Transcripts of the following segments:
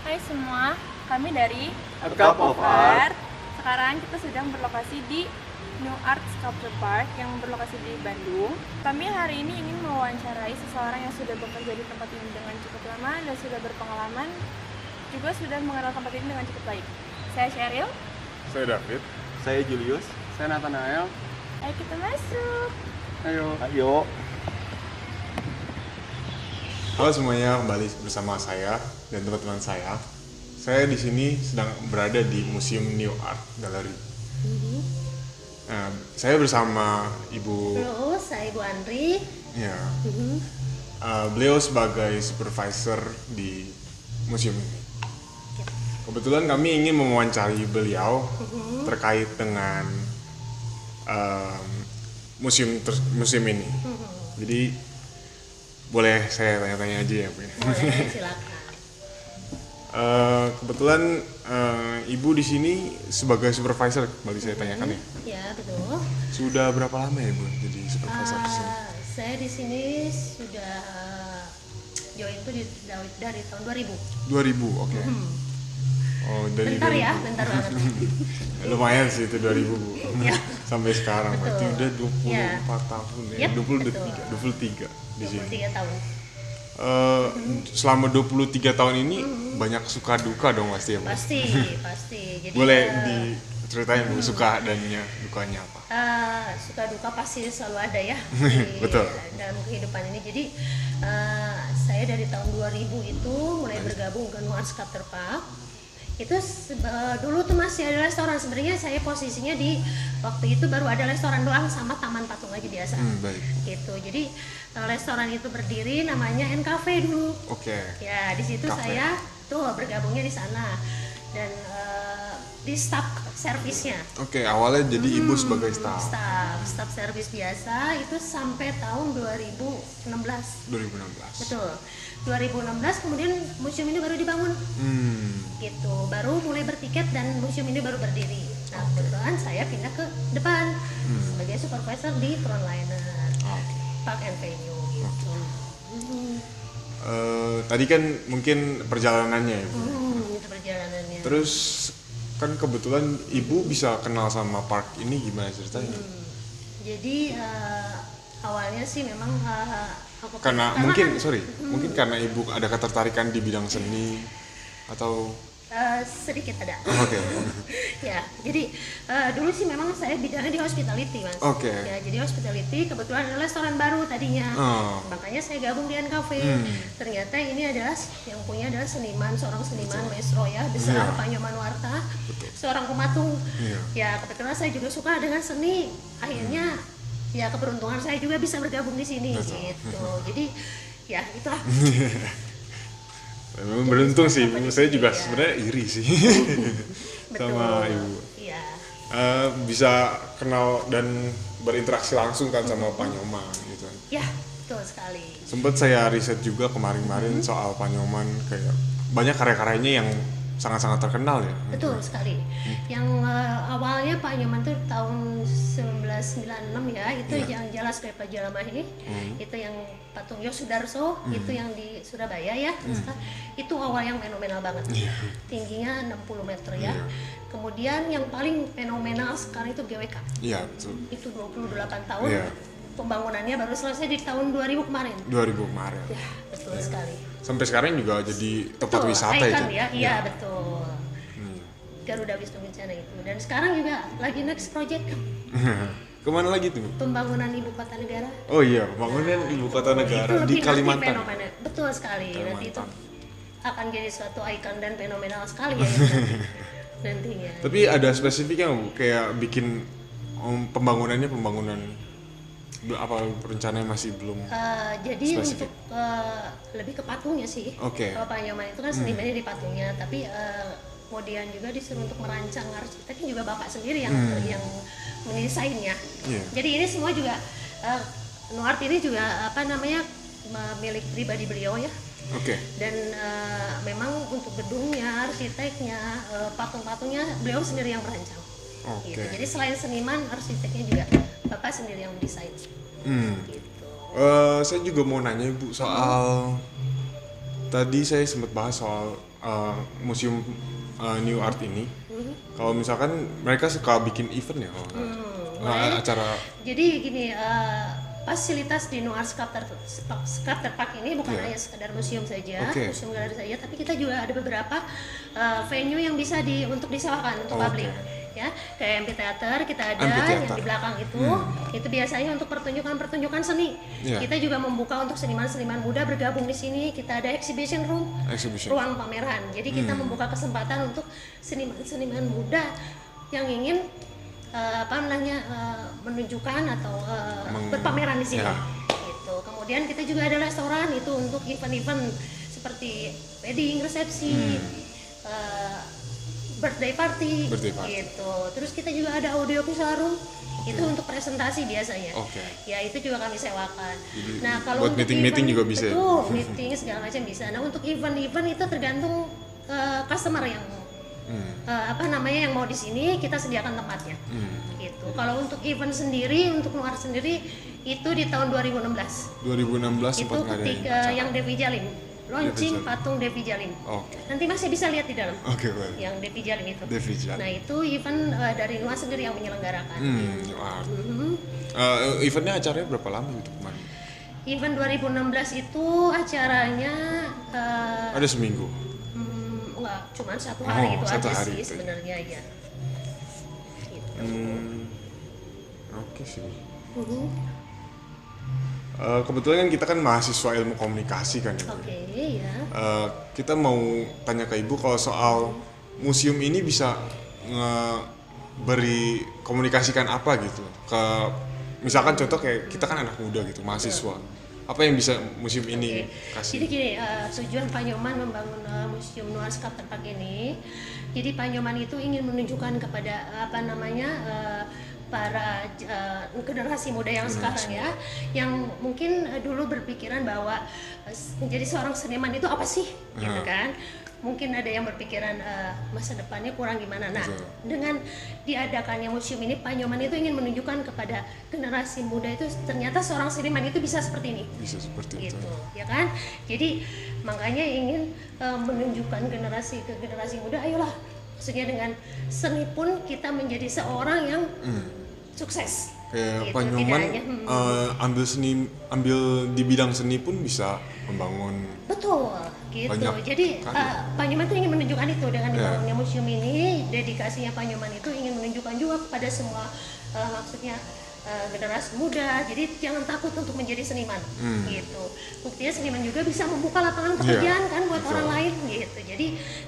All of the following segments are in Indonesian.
Hai semua, kami dari A Cup of Art. Sekarang kita sedang berlokasi di New Art Sculpture Park yang berlokasi di Bandung. Kami hari ini ingin mewawancarai seseorang yang sudah bekerja di tempat ini dengan cukup lama dan sudah berpengalaman, juga sudah mengenal tempat ini dengan cukup baik. Saya Sheryl. Saya David. Saya Julius. Saya Nathanael. Ayo kita masuk. Ayo. Halo semuanya, kembali bersama saya dan teman-teman saya. Saya di sini sedang berada di Museum New Art Gallery. Nah, saya bersama Ibu. Halo, saya Ibu Andri. Ya, beliau sebagai supervisor di museum ini. Kebetulan kami ingin mewawancari beliau terkait dengan museum ini. Jadi boleh saya tanya-tanya aja ya Bu? Boleh, silakan. Kebetulan Ibu di sini sebagai supervisor, kembali saya tanyakan ya. Ya, betul. Sudah berapa lama ya Bu jadi supervisor di sini? Saya di sini sudah join itu dari tahun 2000. 2000, oke. Oh, dari Bentar ya, bentar banget. lumayan sih itu 2000 Bu. Ya. Sampai sekarang Betul. berarti udah 24 Ya. tahun ya. Yap, 23 di sini. 23 tahun. Selama 23 tahun ini banyak suka duka dong pasti ya Bu? Pasti. Jadi Boleh diceritain Bu suka dan dukanya apa? suka duka pasti selalu ada ya Betul. dalam kehidupan ini. Jadi saya dari tahun 2000 itu mulai bergabung ke New Art Sculpture Park. Itu dulu tuh masih ada restoran. Sebenarnya saya posisinya di waktu itu baru ada restoran doang sama taman patung aja biasa. Baik. Gitu. Jadi restoran itu berdiri namanya N-Cafe dulu. Oke. Ya, di situ Cafe. saya tuh bergabungnya di sana dan di staff servisnya. Oke, awalnya jadi Ibu sebagai staff. Staff servis biasa itu sampai tahun 2016. 2016. Betul. 2016 kemudian museum ini baru dibangun. Gitu. Baru mulai bertiket dan museum ini baru berdiri. Nah, kebetulan saya pindah ke depan sebagai supervisor di frontliner. Oke. Park and Venue gitu. Tadi kan mungkin perjalanannya ya Bu. Itu perjalanannya. Terus kan kebetulan Ibu bisa kenal sama park ini gimana ceritanya? Jadi awalnya sih memang Karena kan, mungkin karena Ibu ada ketertarikan di bidang seni atau sedikit ada. Oke. Ya, jadi dulu sih memang saya bidangnya di hospitality, Mas. Oke. Ya, jadi hospitality kebetulan ada restoran baru tadinya. Oh. Makanya saya gabung di N-Cafe. Ternyata ini adalah yang punya adalah seorang seniman maestro ya, besar Iya. Pak Nyoman Warta. Seorang pematung. Iya. Ya, kebetulan saya juga suka dengan seni. Akhirnya ya keberuntungan saya juga bisa bergabung di sini gitu. Jadi ya itulah. Memang beruntung sih, Jadi, saya juga ya. sebenarnya iri sih sama Ibu. Iya. Bisa kenal dan berinteraksi langsung kan sama Pak Nyoman gitu. Ya, betul sekali. Sempet saya riset juga kemarin-kemarin soal Pak Nyoman, kayak banyak karya-karyanya yang sangat-sangat terkenal ya. Betul sekali. Yang awalnya Pak Nyoman tuh tahun 1996 ya, itu yang jelas kayak Pak Jalamahi, itu yang patung Yosudarso, itu yang di Surabaya ya. Itu awal yang fenomenal banget. Tingginya 60 meter ya. Kemudian yang paling fenomenal sekarang itu GWK. Iya, betul. Itu 28 tahun. Iya. Pembangunannya baru selesai di tahun 2000 kemarin. 2000 kemarin. Ya, betul sekali. Sampai sekarang juga jadi tempat Betul, wisata icon itu. ya. Iya, betul. Garuda Wisnu Kencana itu. Dan sekarang juga lagi next project Kemana lagi tuh? pembangunan ibu kota negara. Oh iya, bangunan ibu kota negara Itu di lebih Kalimantan. nanti fenomenal. Betul sekali. Nanti itu Kalimantan. akan jadi suatu ikon dan fenomenal sekali ya nantinya. Tapi ada spesifiknya Bu, kayak bikin pembangunan apa rencananya masih belum Jadi spesifik. untuk lebih ke patungnya sih. Oke. Kalau Pak Nyoman itu kan senimannya di patungnya, tapi kemudian juga disuruh untuk merancang arsiteknya juga bapak sendiri yang mendesainnya. Iya. Jadi ini semua juga Nuart ini juga milik pribadi beliau ya. Oke. Dan memang untuk gedungnya, arsiteknya, patung-patungnya beliau sendiri yang merancang. Oke. Gitu. Jadi selain seniman, arsiteknya juga bapak sendiri yang mendesain. Gitu. Saya juga mau nanya Ibu soal tadi saya sempat bahas soal museum New Art ini. Kalau misalkan mereka suka bikin event ya, boleh. acara. Jadi gini, fasilitas di New Art Sculpture Park ini bukan hanya sekedar museum saja, museum galeri saja, tapi kita juga ada beberapa venue yang bisa untuk disewakan untuk publik. Ya, kayak amphitheater kita ada yang di belakang itu biasanya untuk pertunjukan seni. Kita juga membuka untuk seniman-seniman muda bergabung di sini. Kita ada exhibition room, ruang pameran. Jadi kita membuka kesempatan untuk seniman-seniman muda yang ingin menunjukkan atau berpameran di sini. Gitu. Kemudian kita juga ada restoran itu untuk event-event seperti wedding, resepsi. Birthday party gitu. Terus kita juga ada audio visual room itu untuk presentasi biasanya. Ya itu juga kami sewakan. Jadi, nah kalau buat untuk meeting juga bisa. Betul, meeting segala macam bisa. Nah untuk event itu tergantung customer yang yang mau di sini kita sediakan tempatnya. Gitu. Kalau untuk event sendiri, untuk luar sendiri itu di tahun 2016. 2016 itu ketika yang Devi Jalim. Launching patung Devi Jalim. Nanti masih bisa lihat di dalam. Yang Devi Jalim itu. Nah itu event dari New Art sendiri yang menyelenggarakan. New Art. Eventnya acaranya berapa lama gitu kemarin? Event 2016 itu acaranya ada seminggu. Enggak, cuma 1 hari itu satu aja hari sih itu. Sebenarnya ya. Gitu. Oke sih. Kebetulan kan kita kan mahasiswa ilmu komunikasi kan ya. Ya. Kita mau tanya ke Ibu kalau soal museum ini bisa beri komunikasikan apa gitu ke misalkan contoh kayak kita kan anak muda gitu, mahasiswa. Apa yang bisa museum ini kasih? Jadi gini, tujuan Pak Nyoman membangun Museum New Art Sculpture Park ini. Jadi Pak Nyoman itu ingin menunjukkan kepada para generasi muda yang sekarang ya, yang mungkin dulu berpikiran bahwa menjadi seorang seniman itu apa sih, gitu kan? Mungkin ada yang berpikiran masa depannya kurang gimana. Nah, dengan diadakannya museum ini, Pak Nyoman itu ingin menunjukkan kepada generasi muda itu ternyata seorang seniman itu bisa seperti ini. Bisa seperti gitu, ya kan? Jadi makanya ingin menunjukkan generasi ke generasi muda, ayolah. Maksudnya dengan seni pun kita menjadi seorang yang sukses. Kayak gitu, Pak Nyoman ambil di bidang seni pun bisa membangun. Betul, gitu. Jadi Pak Nyoman itu ingin menunjukkan itu dengan dibangunnya museum ini. Dedikasinya Pak Nyoman itu ingin menunjukkan juga kepada semua maksudnya generasi muda. Jadi jangan takut untuk menjadi seniman, gitu. Buktinya seniman juga bisa membuka lapangan pekerjaan kan buat orang lain, gitu. Jadi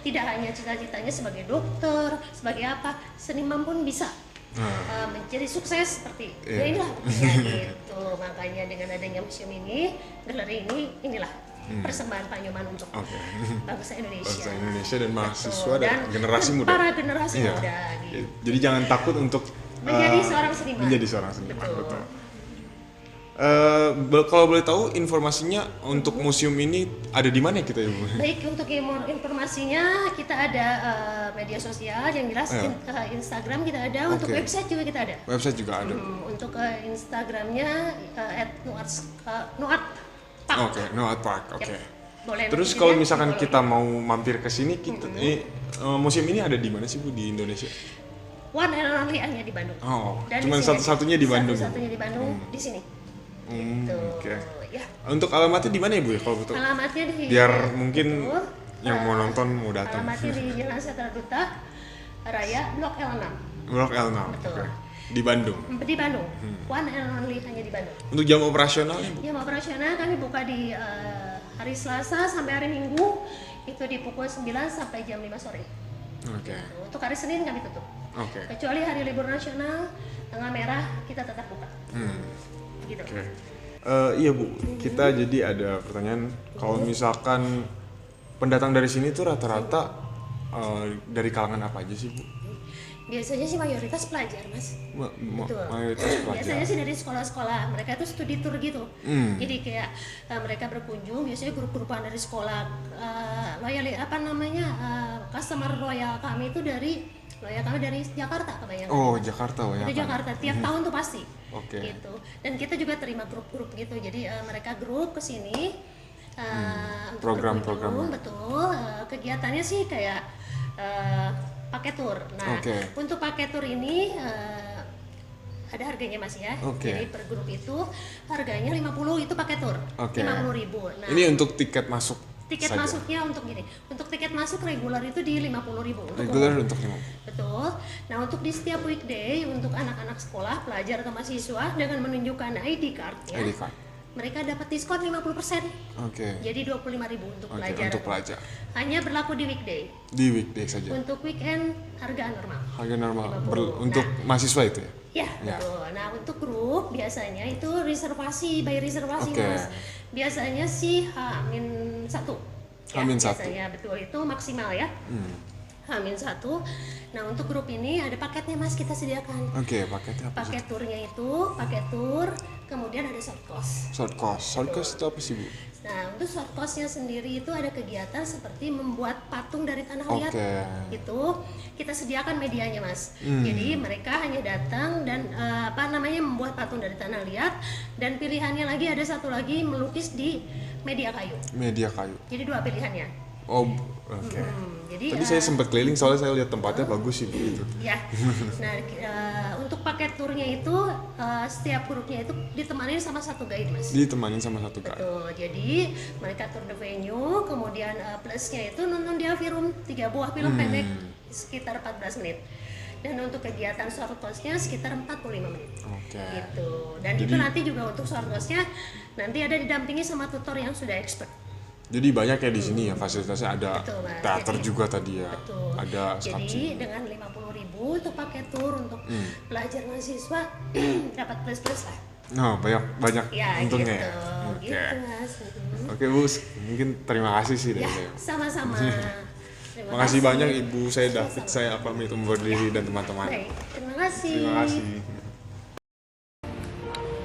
tidak hanya cita-citanya sebagai dokter, sebagai apa, seniman pun bisa menjadi sukses seperti inilah ya, gitu. Makanya dengan adanya museum ini, galeri ini, inilah persembahan Pak Nyoman untuk bangsa Indonesia. Bangsa Indonesia dan mahasiswa dan generasi muda. Para generasi muda. Gitu. Jadi jangan takut untuk menjadi seorang seniman. Menjadi seorang seniman, betul. Kalau boleh tahu informasinya untuk museum ini ada di mana kita Ibu? Baik, untuk informasinya kita ada media sosial yang jelas Instagram kita ada, untuk website juga kita ada. Website juga ada. Untuk Instagramnya @nuart Park. New Art Park. Boleh. Terus kalau misalkan kita mau mampir ke sini, museum ini ada di mana sih Bu di Indonesia? One and only hanya di Bandung. Dan cuma satu-satunya di Bandung. Satu-satunya di Bandung di sini. Gitu. Ya. Untuk alamatnya di mana ya Bu ya kalau betul? Alamatnya di biar mungkin yang mau nonton mau datang. Alamatnya di Jalan Setra Duta Raya Blok L6. Blok L6. Betul. Di Bandung. Di Bandung. One and only hanya di Bandung. Untuk jam operasionalnya Bu? Jam operasional kami buka di hari Selasa sampai hari Minggu itu di pukul 9 sampai jam 5 sore. Untuk hari Senin kami tutup. Kecuali hari libur nasional, tanggal merah kita tetap buka. Gitu. Iya Bu, kita jadi ada pertanyaan. Kalau misalkan pendatang dari sini tuh rata-rata dari kalangan apa aja sih Bu? Biasanya sih mayoritas pelajar Mas. Betul. Mayoritas pelajar. Biasanya sih dari sekolah-sekolah. Mereka tuh studi tour gitu. Jadi kayak mereka berkunjung. Biasanya grup-grupan dari sekolah. Customer loyal kami itu dari Jakarta kebanyakan. Jakarta. Itu Jakarta. Tiap tahun tuh pasti. Gitu. Dan kita juga terima grup-grup gitu. Jadi mereka grup ke sini. Untuk Program-programnya. betul. Kegiatannya sih kayak paket tour. Nah, Oke. untuk paket tour ini ada harganya Mas ya. Oke. Jadi per grup itu harganya 50 itu paket tour. Oke. 50.000. Nah, Ini untuk tiket masuk tiket saja. masuknya untuk gini. Untuk tiket masuk reguler itu di 50.000 untuk Regular umum. untuk 5. Betul. Nah, untuk di setiap weekday untuk anak-anak sekolah, pelajar atau mahasiswa dengan menunjukkan ID card ya. ID card. Mereka dapat diskon 50%. Oke. Jadi 25.000 untuk Oke, pelajar. untuk pelajar. Hanya berlaku di weekday. Di weekday saja. Untuk weekend harga normal. Harga normal 50. untuk mahasiswa itu ya. Ya, Ya. betul. Nah, untuk grup biasanya itu reservasi, by reservasi Oke. Mas. Biasanya sih H-1. H-1. Biasanya betul itu maksimal ya. H-1. Nah, untuk grup ini ada paketnya Mas kita sediakan. Oke, paketnya apa sih? Paket turnya itu, paket tour, kemudian ada short course. Short course. Short course itu apa sih, Bu? Nah, untuk short course-nya sendiri itu ada kegiatan seperti membuat patung dari tanah liat. Oke. Itu kita sediakan medianya, Mas. Jadi mereka hanya datang dan membuat patung dari tanah liat, dan pilihannya lagi ada satu lagi melukis di media kayu. Media kayu. Jadi 2 pilihannya. Oh, oke. Jadi Tadi saya sempat keliling soalnya saya lihat tempatnya bagus sih, Bu, itu. ya. Nah, untuk paket turnya itu setiap grupnya itu ditemani sama satu guide, Mas. Ditemanin sama satu guide. Betul. Jadi mereka tour the venue, kemudian plusnya itu nonton di Avirum 3 buah film pendek sekitar 14 menit. Dan untuk kegiatan short course-nya sekitar 45 menit. Oke. Gitu. Dan itu nanti juga untuk short course-nya nanti ada didampingi sama tutor yang sudah expert. Jadi banyak ya di sini ya fasilitasnya, ada Betul, Mas. teater Jadi- juga tadi ya. Betul. Ada Jadi sculpture. dengan 50.000 untuk paket tour untuk pelajar mahasiswa dapat plus-plus lah. Nah, banyak Ya, untungnya gitu. ya. Oke. Gitu, Mas. Oke, Bu, mungkin terima kasih sih dari Ya, saya. sama-sama. Terima Makasih kasih. banyak Ibu, saya David, saya pamit undur diri dan teman-teman. Baik, terima kasih. Terima kasih.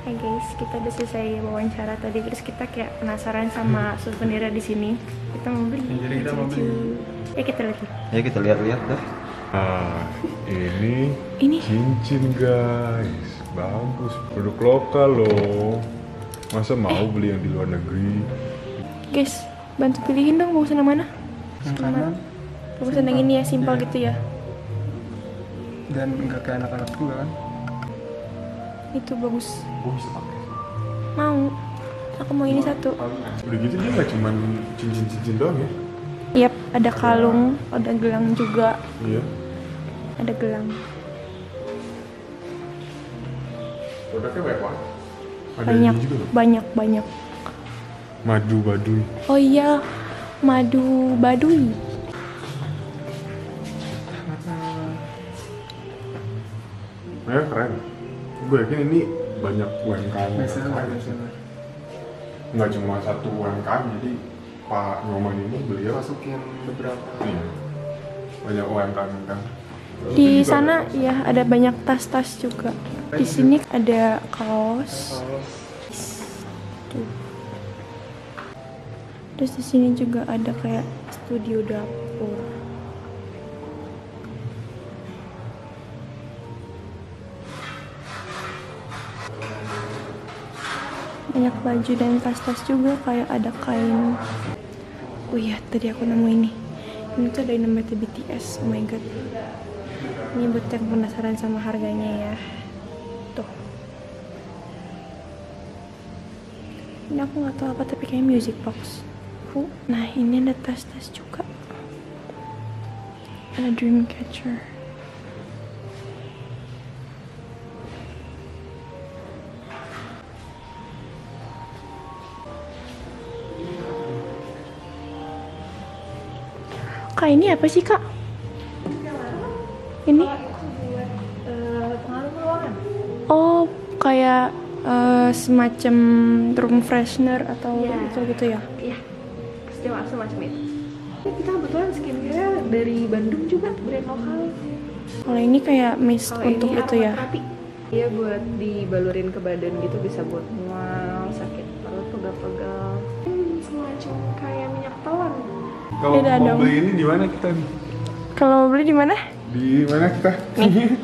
Hai guys, kita udah selesai wawancara tadi, terus kita kayak penasaran sama souvenirnya di sini. Kita mau beli. Jadi kita mau beli. Lucu-lucu. Ya kita lihat. Ya kita lihat-lihat dah. Nah, ini Ini cincin guys, bagus, produk lokal loh. Masa mau beli yang di luar negeri? guys, bantu pilihin dong bagusan yang mana? Yang kanan Bagusan yang ini ya, simpel gitu ya. dan enggak kayak anak-anak juga kan. Itu bagus. Oh, bisa pakai. Mau. Aku mau ini satu. Udah gitu dia nggak cuman cincin-cincin doang ya? Yap, ada kalung, ada gelang juga. Iya. Ada gelang. Produknya banyak banget. Ada Banyak, ini juga loh. banyak. Madu baduy. Oh iya, madu baduy. Ya keren. Gue yakin ini banyak UMKM. Nggak cuma satu UMKM, jadi Pak Nyoman ini beliau Masukin beberapa. iya, banyak UMKM kan. Di sana ya ada banyak tas-tas juga. Di sini ada kaos. Tuh. Terus di sini juga ada kayak studio dapur. Banyak baju dan tas-tas juga, kayak ada kain. Oh iya, tadi aku nemu ini. Ini tuh dari namanya BTS. Oh my god. Ini buat yang penasaran sama harganya ya. Tuh. Ini aku nggak tahu apa, tapi kayak music box. Nah, ini ada tas-tas juga. Ada Dreamcatcher. Kak, ini apa sih, Kak? Ini? Oh, kayak semacam room freshener atau itu gitu ya? Iya, semacam itu. Kita kebetulan skincare dari Bandung juga, brand lokal. Kalau ini kayak mist Kalau untuk ini itu ya? aromaterapi. Iya, buat dibalurin ke badan gitu, bisa buat mual, sakit perut, pegal-pegal. Semacam kayak minyak telon. Kalau Beda mau dong. beli ini di mana kita nih? Kalau mau beli di mana? Di mana kita?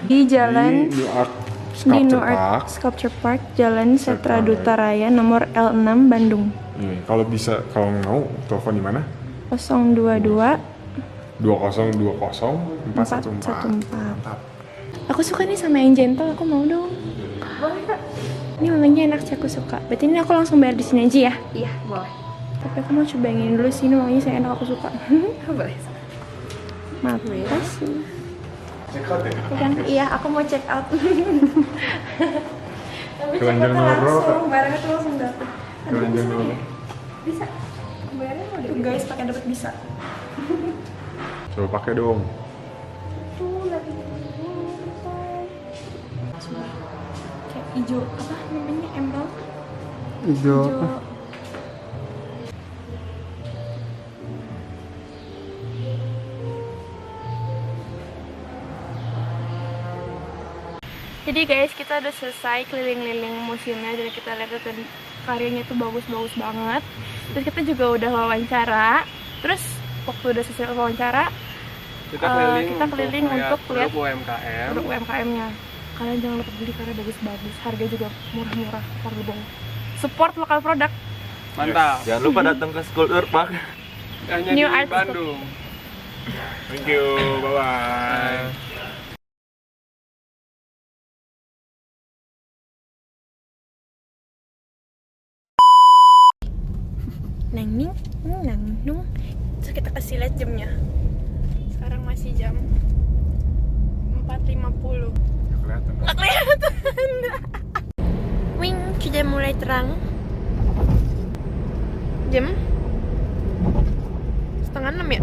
Di jalan Di New Art di Sculpture New Art Park. Sculpture Park, Jalan Setra Duta Raya, nomor L6, Bandung. Nih, kalau bisa, kalau mau telepon di mana? 022 2020 414. 414. Aku suka nih sama yang gentle, aku mau dong. Boleh Kak? Ini wanginya enak sih, aku suka. Berarti ini aku langsung bayar di sini aja ya? Iya, boleh. Tapi aku mau coba yang ini dulu sih, ini wanginya saya enak, aku suka. Boleh. Makasih. Check out ya. Iya, aku mau check out. Tapi Keranjang check out nomor berapa, langsung, barangnya tuh langsung dapet. Keranjang berapa? Bisa. Bayarnya mau deh guys, pakai dapat bisa. Coba pakai dong. Tuh lagi kayak hijau apa namanya, emerald. Hijau apa? Hijau. Jadi guys, kita udah selesai keliling-liling museumnya dan kita lihat dan karyanya tuh bagus-bagus banget. Terus kita juga udah wawancara. Terus waktu udah selesai wawancara, kita keliling untuk lihat produk UMKM-nya. Kalian jangan lupa beli karena bagus-bagus. Harga juga murah-murah, affordable. Support lokal produk. Mantap. Jangan lupa datang ke School Earth Park. Hanya New di Art Bandung. Thank you, bye-bye. Nang ning, nang nung. Terus kita kasih lihat jamnya. Sekarang masih jam 4.50. Kelihatan. Nggak kelihatan. Wing, sudah mulai terang. Jam setengah 6 ya?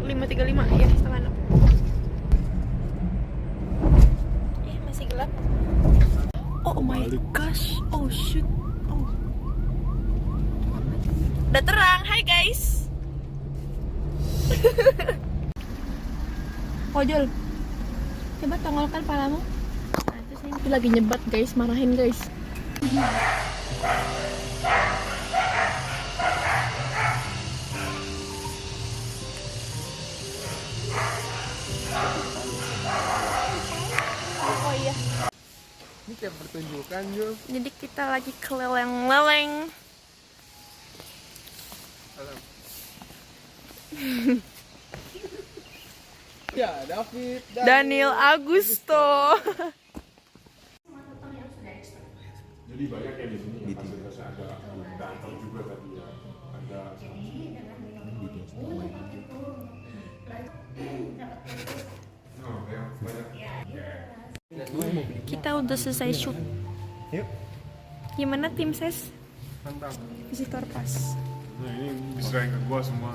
5.35 ya, setengah 6. Masih gelap. Oh my gosh, oh shoot. Oh. Udah terang, hai guys. Ojol, coba tongolkan palamu. Nah, terus ini lagi nyebat guys, marahin guys. Oh iya. Ini kayak pertunjukan Jul. Jadi kita lagi keleleng-leleng. Ya, David. Daniel Agusto. Jadi banyak ya di sini. Ada dancer juga tadi ya. Ada Kita udah selesai shoot. Yuk. Gimana tim ses? Mantap. Visitor pas. Nah, ini bisa yang ke gua semua.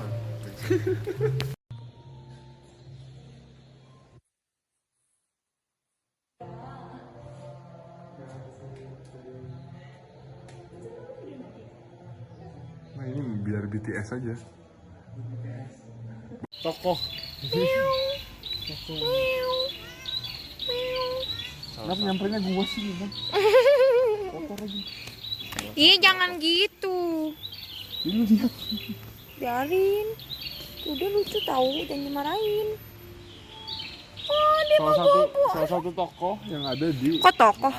Nah ini biar BTS aja. Tokoh. Kenapa nyampernya gua sih, Bang? Kotor lagi. Iya jangan gitu. Ini lihat. Biarin. Udah lucu tahu, jangan dimarahin. Oh dia Salah satu tokoh yang ada di kok tokoh?